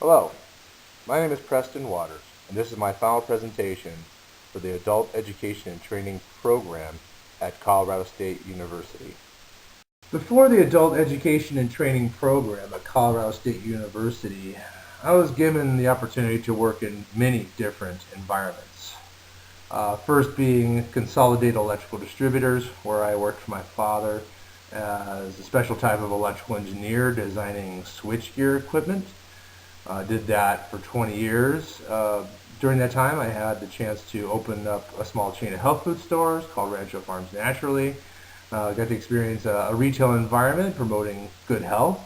Hello, my name is Preston Waters, and this is my final presentation for the Adult Education and Training Program at Colorado State University. Before the Adult Education and Training Program at Colorado State University, I was given the opportunity to work in many different environments. First being Consolidated Electrical Distributors, where I worked for my father as a special type of electrical engineer designing switchgear equipment. Did that for 20 years. During that time, I had the chance to open up a small chain of health food stores called Rancho Farms Naturally. Got to experience a retail environment promoting good health.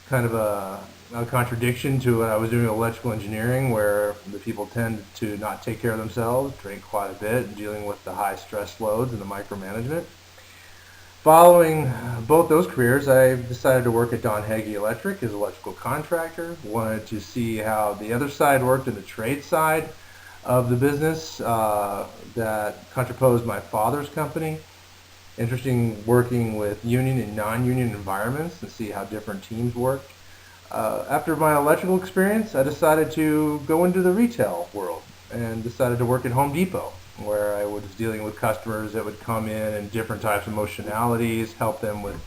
Kind of a contradiction to what I was doing with electrical engineering, where the people tend to not take care of themselves, drink quite a bit, and dealing with the high stress loads and the micromanagement. Following both those careers, I decided to work at Don Hagee Electric as an electrical contractor. Wanted to see how the other side worked in the trade side of the business that contraposed my father's company. Interesting working with union and non-union environments and see how different teams work. After my electrical experience, I decided to go into the retail world and decided to work at Home Depot, where I was dealing with customers that would come in and different types of emotionalities, help them with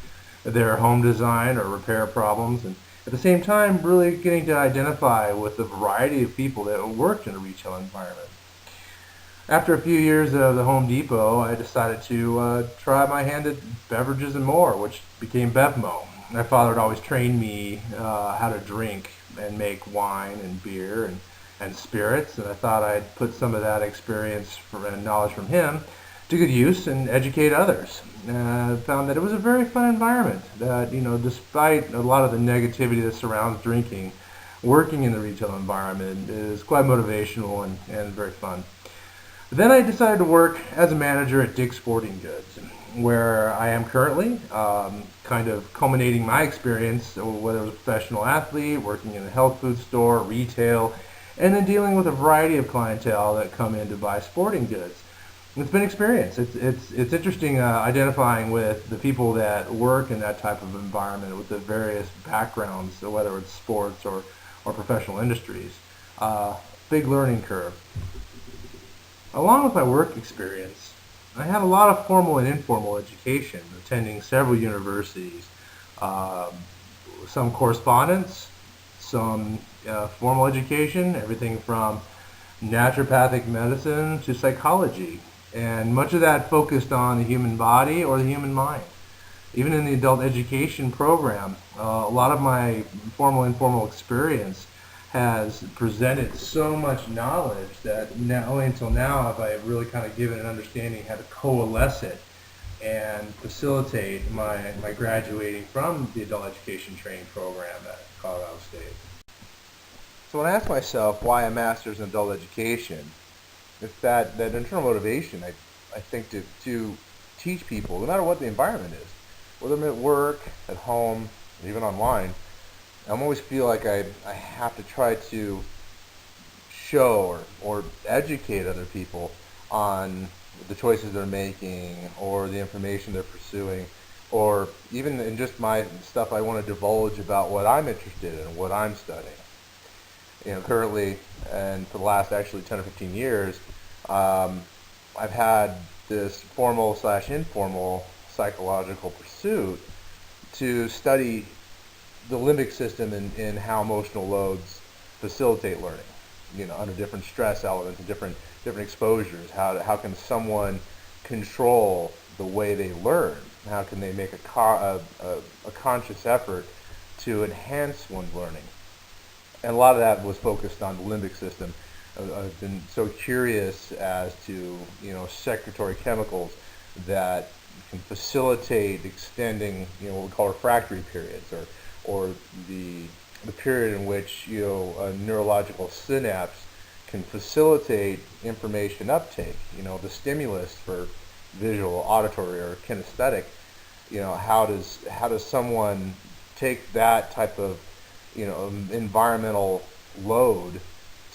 their home design or repair problems, and at the same time really getting to identify with the variety of people that worked in a retail environment. After a few years of the Home Depot, I decided to try my hand at beverages and more, which became Bevmo. My father had always trained me how to drink and make wine and beer and spirits, and I thought I'd put some of that experience and knowledge from him to good use and educate others. I found that it was a very fun environment, that, despite a lot of the negativity that surrounds drinking, working in the retail environment is quite motivational and very fun. Then I decided to work as a manager at Dick's Sporting Goods, where I am currently, kind of culminating my experience, whether it was a professional athlete, working in a health food store, retail, and then dealing with a variety of clientele that come in to buy sporting goods. It's been experience. It's interesting identifying with the people that work in that type of environment with the various backgrounds, so whether it's sports or professional industries. Big learning curve. Along with my work experience, I had a lot of formal and informal education, attending several universities, um, some correspondence, some formal education, everything from naturopathic medicine to psychology, and much of that focused on the human body or the human mind. Even in the adult education program, a lot of my formal and informal experience has presented so much knowledge that not only until now have I really kind of given an understanding how to coalesce it and facilitate my graduating from the adult education training program at Colorado State. So when I ask myself why a master's in adult education, it's that internal motivation, I think, to teach people, no matter what the environment is, whether I'm at work, at home, or even online. I always feel like I have to try to show or educate other people on the choices they're making or the information they're pursuing, or even in just my stuff I want to divulge about what I'm interested in, what I'm studying. Currently, and for the last actually 10 or 15 years, um, I've had this formal slash informal psychological pursuit to study the limbic system and how emotional loads facilitate learning. Under different stress elements and different exposures, how can someone control the way they learn? How can they make a conscious effort to enhance one's learning? And a lot of that was focused on the limbic system. I've been so curious as to secretory chemicals that can facilitate extending what we call refractory periods, or the period in which a neurological synapse can facilitate information uptake. The stimulus for visual, auditory, or kinesthetic. How does someone take that type of environmental load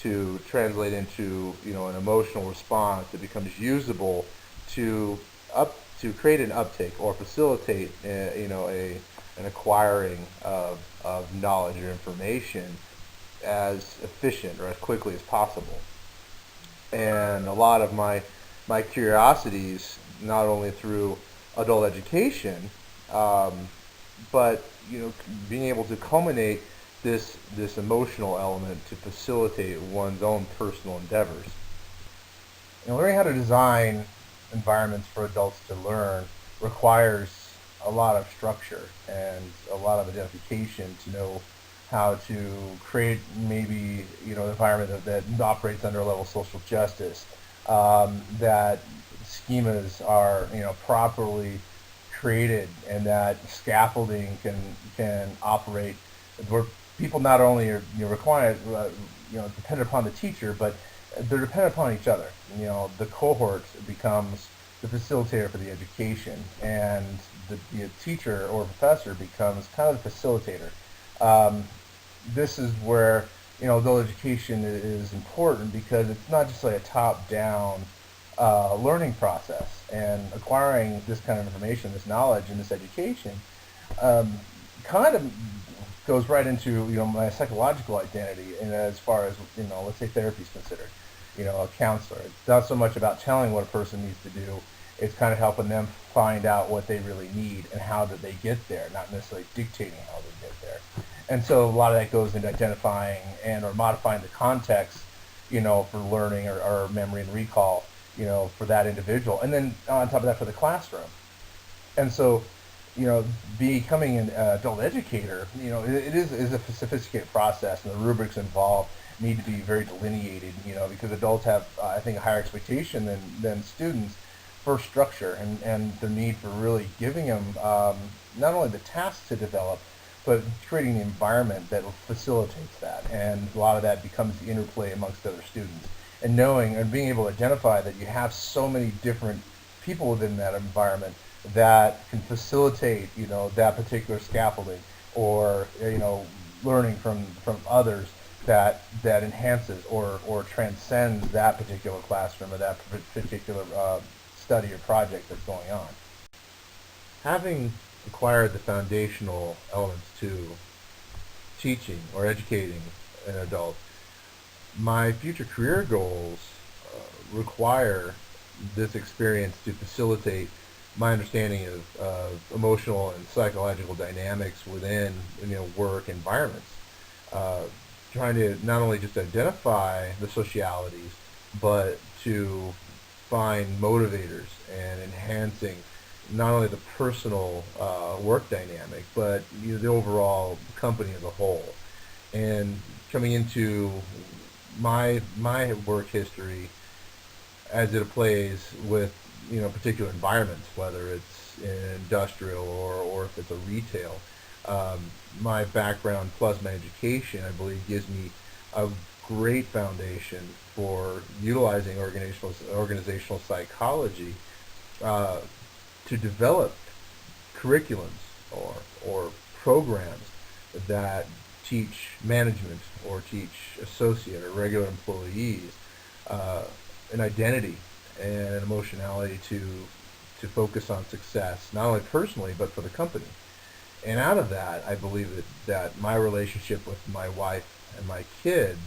to translate into an emotional response that becomes usable to to create an uptake or facilitate an acquiring of knowledge or information as efficient or as quickly as possible. And a lot of my curiosities, not only through adult education, um, but being able to culminate this emotional element to facilitate one's own personal endeavors. Learning how to design environments for adults to learn requires a lot of structure and a lot of identification to know how to create maybe an environment that operates under a level of social justice, that schemas are properly created, and that scaffolding can operate where people not only are required dependent upon the teacher, but they're dependent upon each other. The cohort becomes the facilitator for the education, and the teacher or professor becomes kind of the facilitator. Um, this is where adult education is important, because it's not just like a top-down learning process, and acquiring this kind of information, this knowledge, and this education um, kind of goes right into my psychological identity, and as far as let's say therapy is considered, a counselor. It's not so much about telling what a person needs to do; it's kind of helping them find out what they really need and how did they get there, not necessarily dictating how they get there. And so a lot of that goes into identifying and or modifying the context, for learning or memory and recall, for that individual, and then on top of that for the classroom. And so, becoming an adult educator, it is a sophisticated process, and the rubrics involved need to be very delineated, because adults have, I think, a higher expectation than students for structure, and the need for really giving them not only the tasks to develop, but creating the environment that facilitates that. And a lot of that becomes the interplay amongst other students. And knowing and being able to identify that you have so many different people within that environment that can facilitate, that particular scaffolding, or, learning from others that enhances or transcends that particular classroom or that particular study or project that's going on. Having acquired the foundational elements to teaching or educating an adult, my future career goals require this experience to facilitate my understanding of emotional and psychological dynamics within work environments. Uh, Trying to not only just identify the socialities, but to find motivators and enhancing not only the personal work dynamic, but the overall company as a whole. And coming into my work history as it plays with particular environments, whether it's in industrial or if it's a retail. Um, my background plus my education, I believe, gives me a great foundation for utilizing organizational psychology uh, to develop curriculums or programs that teach management or teach associate or regular employees uh, an identity and an emotionality to focus on success, not only personally but for the company. And out of that, I believe that my relationship with my wife and my kids,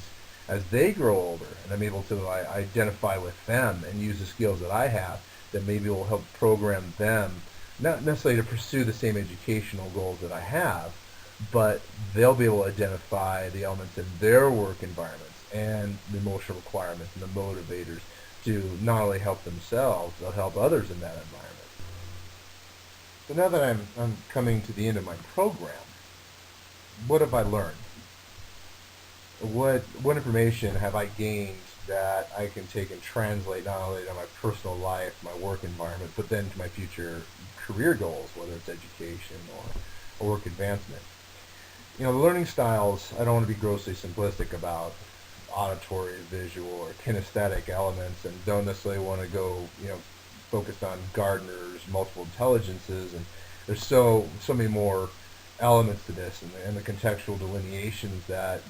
as they grow older, and I'm able to identify with them and use the skills that I have, that maybe will help program them, not necessarily to pursue the same educational goals that I have, but they'll be able to identify the elements in their work environments and the emotional requirements and the motivators to not only help themselves, but help others in that environment. So now that I'm coming to the end of my program, what have I learned? What information have I gained that I can take and translate not only to my personal life, my work environment, but then to my future career goals, whether it's education or work advancement? The learning styles, I don't want to be grossly simplistic about auditory, visual, or kinesthetic elements, and don't necessarily want to go, focused on Gardner's multiple intelligences, and there's so many more elements to this, and the contextual delineations that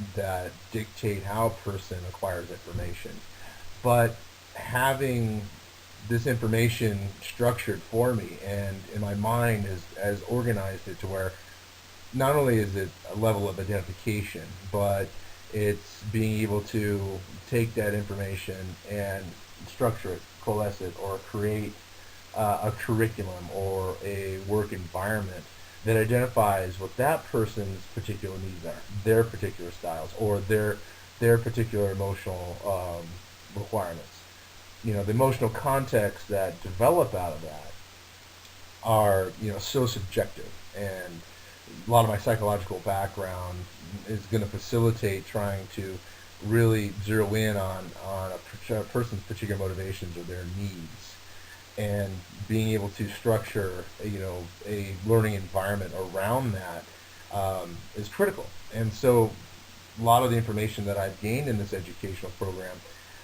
dictate how a person acquires information. But having this information structured for me and in my mind has organized it to where not only is it a level of identification, but It's being able to take that information and structure it, coalesce it, or create a curriculum or a work environment that identifies what that person's particular needs are, their particular styles, or their particular emotional requirements. The emotional context that develop out of that are so subjective, and a lot of my psychological background is going to facilitate trying to really zero in on a person's particular motivations or their needs, and being able to structure a learning environment around that is critical. And so a lot of the information that I've gained in this educational program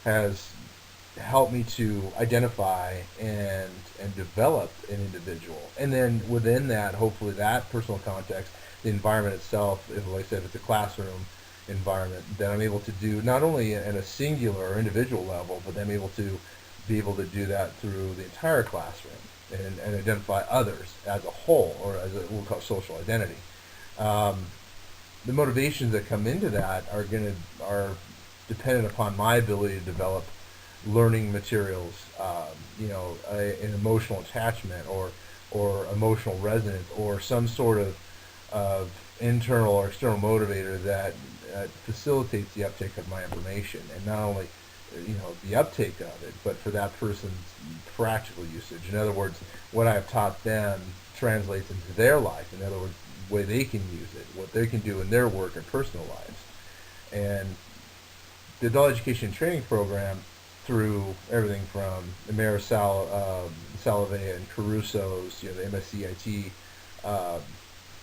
has helped me to identify and develop an individual, and then within that, hopefully, that personal context, the environment itself, if, like I said, it's a classroom environment, that I'm able to do not only at a singular or individual level, but I'm able to be able to do that through the entire classroom, and identify others as a whole, or as we'll call social identity. Um, the motivations that come into that are dependent upon my ability to develop learning materials, an emotional attachment, or emotional resonance, or some sort of internal or external motivator that facilitates the uptake of my information, and not only the uptake of it, but for that person's practical usage. In other words, what I've taught them translates into their life. In other words, the way they can use it, what they can do in their work and personal lives. And the adult education and training program, through everything from Amir Salovey and Caruso's, the MSCIT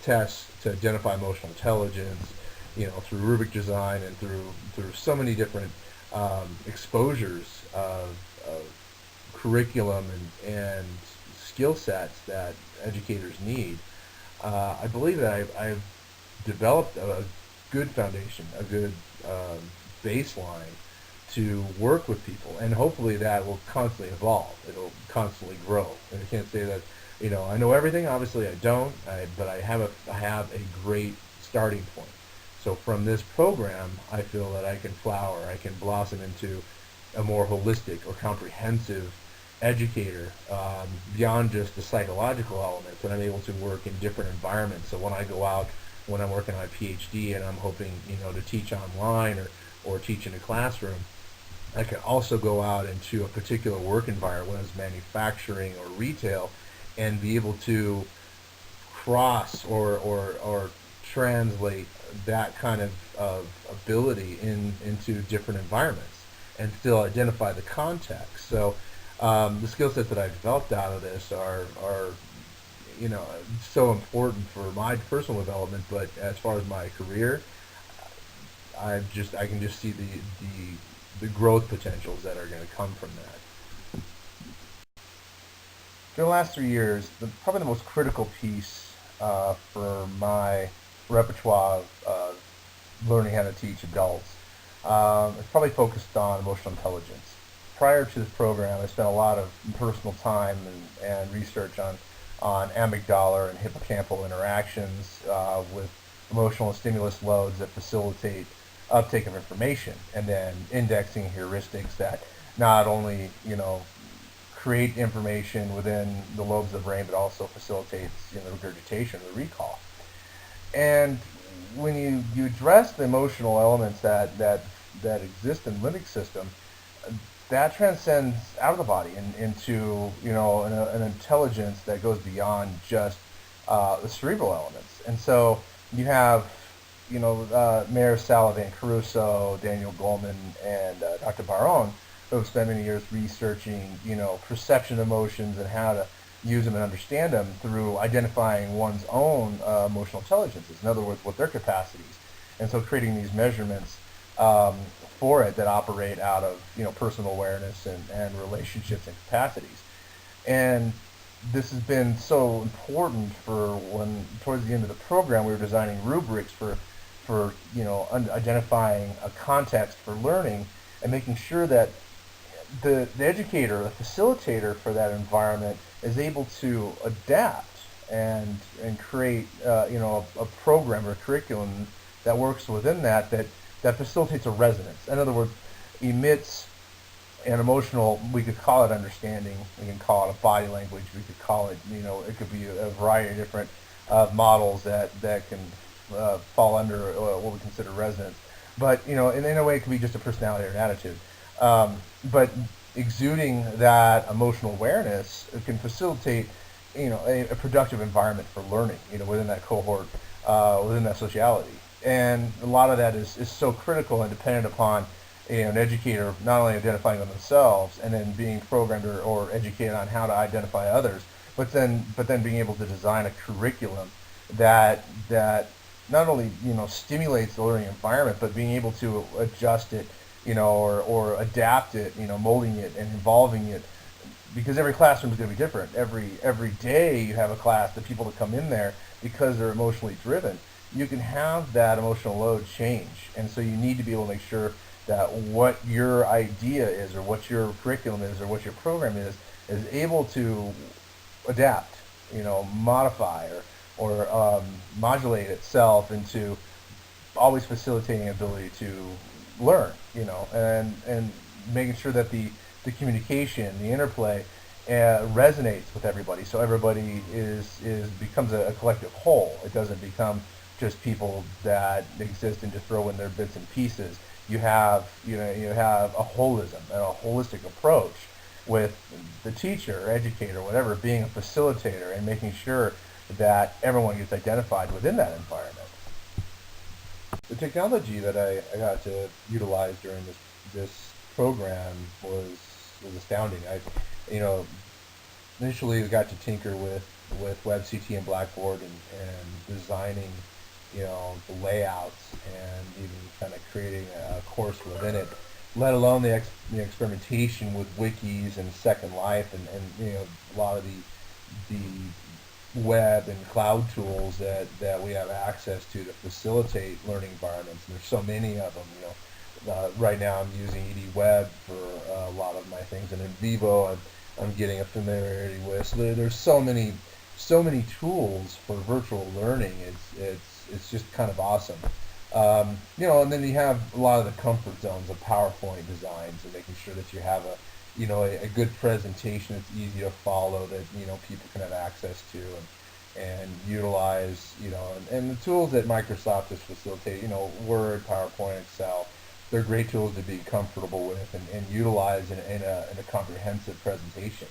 tests to identify emotional intelligence, through rubric design, and through so many different exposures of curriculum and skill sets that educators need. I believe that I've developed a good foundation, a good baseline to work with people, and hopefully that will constantly evolve. It'll constantly grow. And I can't say that I know everything. Obviously, I don't. But I have a great starting point. So from this program, I feel that I can flower, I can blossom into a more holistic or comprehensive educator, beyond just the psychological elements, and I'm able to work in different environments. So when I go out, when I'm working on my PhD and I'm hoping to teach online, or teach in a classroom, I can also go out into a particular work environment, whether it's manufacturing or retail, and be able to cross or translate that kind of ability into different environments, and still identify the context. So the skill sets that I've developed out of this are so important for my personal development. But as far as my career, I can just see the growth potentials that are going to come from that. For the last 3 years, probably the most critical piece for my repertoire of learning how to teach adults is probably focused on emotional intelligence. Prior to this program, I spent a lot of personal time and research on amygdala and hippocampal interactions with emotional and stimulus loads that facilitate uptake of information, and then indexing heuristics that not only create information within the lobes of the brain, but also facilitates regurgitation or the recall. And when you address the emotional elements that exist in the limbic system, that transcends out of the body into an intelligence that goes beyond just the cerebral elements. And so you have Mayor Salovey, Caruso, Daniel Goleman, and Dr. Barone, who have spent many years researching perception emotions and how to use them and understand them through identifying one's own emotional intelligences. In other words, what their capacities, and so creating these measurements for it that operate out of personal awareness and relationships and capacities. And this has been so important for when towards the end of the program we were designing rubrics for identifying a context for learning, and making sure that the educator, the facilitator for that environment, is able to adapt and create a program or curriculum that works within that that facilitates a resonance. In other words, emits an emotional, we could call it understanding, we can call it a body language, we could call it, it could be a variety of different models that can fall under what we consider resonance. But, in a way, it could be just a personality or an attitude. But exuding that emotional awareness can facilitate, a productive environment for learning, within that cohort, within that sociality. And a lot of that is so critical and dependent upon an educator not only identifying themselves and then being programmed or educated on how to identify others, but then being able to design a curriculum that not only stimulates the learning environment, but being able to adjust it, or adapt it, molding it and involving it, because every classroom is going to be different. Every day you have a class, the people that come in there, because they're emotionally driven, you can have that emotional load change, and so you need to be able to make sure that what your idea is, or what your curriculum is, or what your program is able to adapt, modify or modulate itself into always facilitating ability to learn, and making sure that the communication, the interplay, resonates with everybody. So everybody is becomes a collective whole. It doesn't become just people that exist and just throw in their bits and pieces. You have you have a holism and a holistic approach with the teacher, or educator, whatever, being a facilitator and making sure that everyone gets identified within that environment. The technology that I got to utilize during this program was astounding. You know, Initially I got to tinker with WebCT and Blackboard and designing, the layouts and even kind of creating a course within it, let alone the experimentation with wikis and Second Life and a lot of the web and cloud tools that we have access to facilitate learning environments. And there's so many of them. Right now I'm using ED for a lot of my things, and in Vivo I'm getting a familiarity with. So there's so many tools for virtual learning. It's just kind of awesome. And then you have a lot of the comfort zones of PowerPoint designs and making sure that you have a good presentation that's easy to follow, that people can have access to and utilize, and the tools that Microsoft has facilitated, Word, PowerPoint, Excel. They're great tools to be comfortable with and utilize in a comprehensive presentation.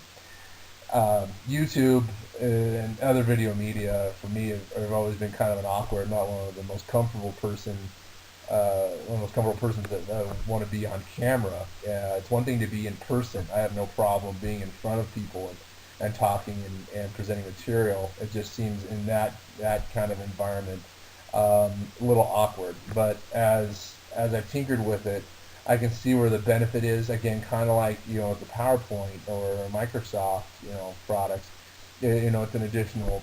YouTube and other video media for me have always been kind of an awkward, not one of the most comfortable persons that want to be on camera. It's one thing to be in person. I have no problem being in front of people and talking and presenting material. It just seems in that kind of environment a little awkward. But as I've tinkered with it, I can see where the benefit is. Again, kind of like the PowerPoint or Microsoft products. It's an additional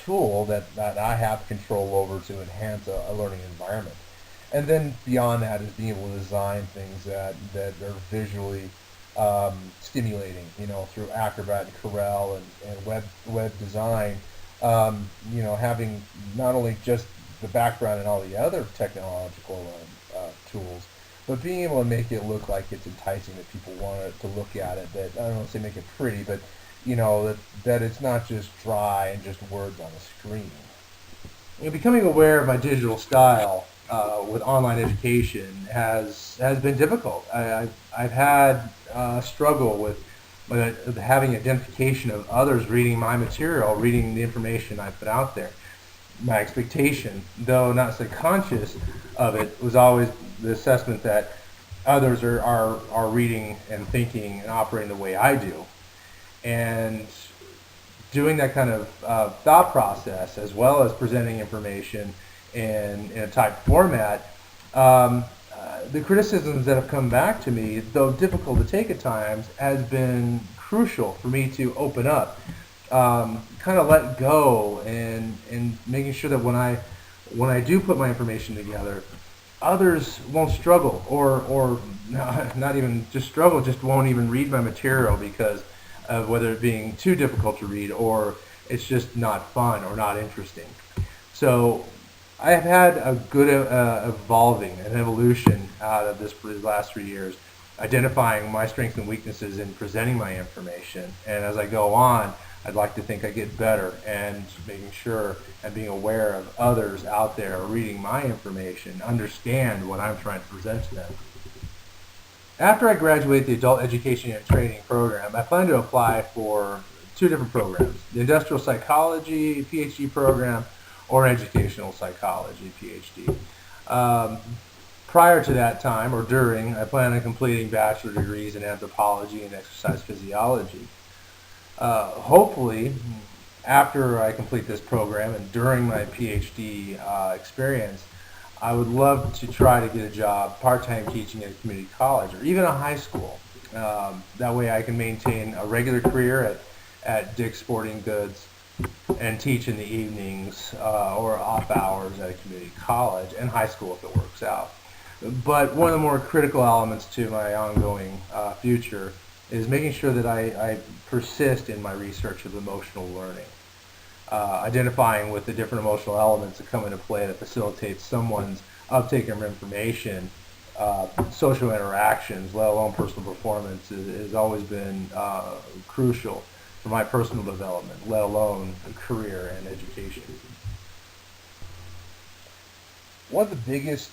tool that I have control over to enhance a learning environment. And then beyond that is being able to design things that are visually stimulating, through Acrobat and Corel and web design. Having not only just the background and all the other technological tools, but being able to make it look like it's enticing, that people want to look at it, that I don't want to say make it pretty, but that it's not just dry and just words on a screen. Becoming aware of my digital style with online education has been difficult. I've had a struggle with having identification of others reading my material, reading the information I put out there. My expectation, though not so conscious of it, was always the assessment that others are reading and thinking and operating the way I do. And doing that kind of thought process, as well as presenting information in a typed format, the criticisms that have come back to me, though difficult to take at times, has been crucial for me to open up, kind of let go, and making sure that when I do put my information together, others won't struggle, or not even just struggle, just won't even read my material because of whether it being too difficult to read, or it's just not fun or not interesting. So I have had a good evolving, an evolution out of this for these last 3 years, identifying my strengths and weaknesses in presenting my information. And as I go on, I'd like to think I get better and making sure and being aware of others out there reading my information, understand what I'm trying to present to them. After I graduate the Adult Education and Training program, I plan to apply for two different programs, the Industrial Psychology PhD program or Educational Psychology PhD. Um, Prior to that time, or during, I plan on completing bachelor degrees in anthropology and exercise physiology. Hopefully, after I complete this program and during my PhD experience, I would love to try to get a job part-time teaching at a community college or even a high school. That way I can maintain a regular career at Dick's Sporting Goods and teach in the evenings or off hours at a community college and high school if it works out. But one of the more critical elements to my ongoing future is making sure that I persist in my research of emotional learning, identifying with the different emotional elements that come into play that facilitates someone's uptake of information, social interactions, let alone personal performance, has always been crucial for my personal development, let alone career and education. One of the biggest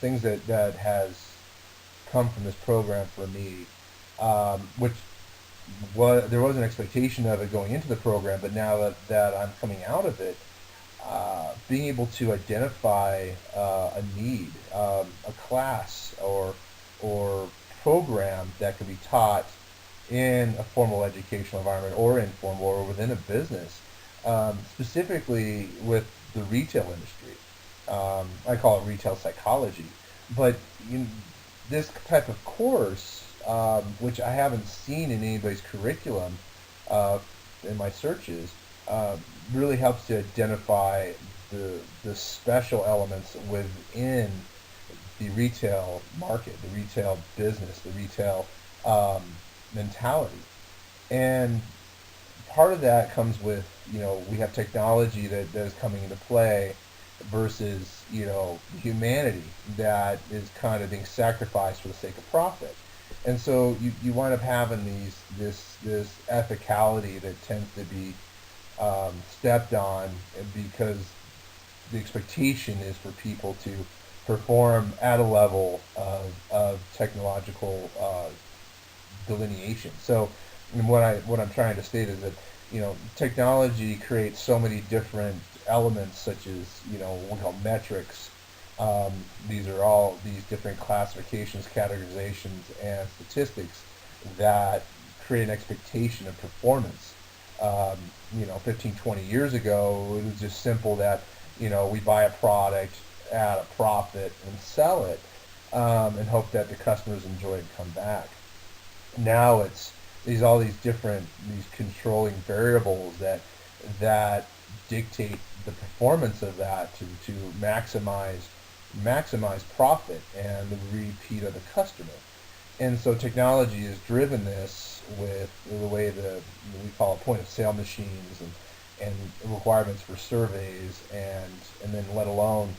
things that has come from this program for me, which there was an expectation of it going into the program, but now that I'm coming out of it, being able to identify a need, a class or program that can be taught in a formal educational environment or informal or within a business, specifically with the retail industry. I call it retail psychology, but this type of course, which I haven't seen in anybody's curriculum in my searches, really helps to identify the special elements within the retail market, the retail business, the retail mentality. And part of that comes with, we have technology that is coming into play versus, humanity that is kind of being sacrificed for the sake of profit. And so you wind up having this ethicality that tends to be stepped on because the expectation is for people to perform at a level of technological delineation. So what I'm trying to state is that technology creates so many different elements, such as what we call metrics. These are all these different classifications, categorizations, and statistics that create an expectation of performance. 15, 20 years ago, it was just simple that we buy a product at a profit and sell it, and hope that the customers enjoy it and come back. Now it's all these different controlling variables that dictate the performance of that to maximize profit and the repeat of the customer. And so technology has driven this with the way we call it point of sale machines and requirements for surveys and then let alone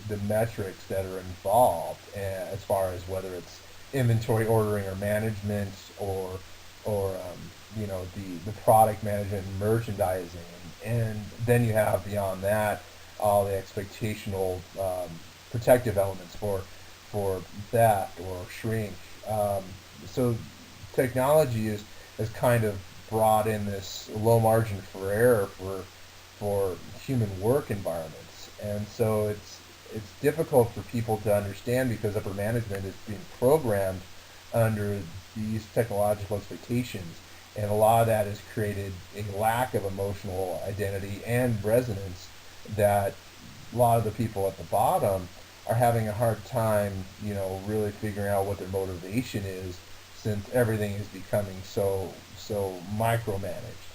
the metrics that are involved as far as whether it's inventory ordering or management or the product management and merchandising, and then you have beyond that all the expectational protective elements for theft or shrink. So technology has kind of brought in this low margin for error for human work environments, and so it's difficult for people to understand because upper management is being programmed under these technological expectations, and a lot of that has created a lack of emotional identity and resonance that a lot of the people at the bottom are having a hard time, really figuring out what their motivation is, since everything is becoming so micromanaged.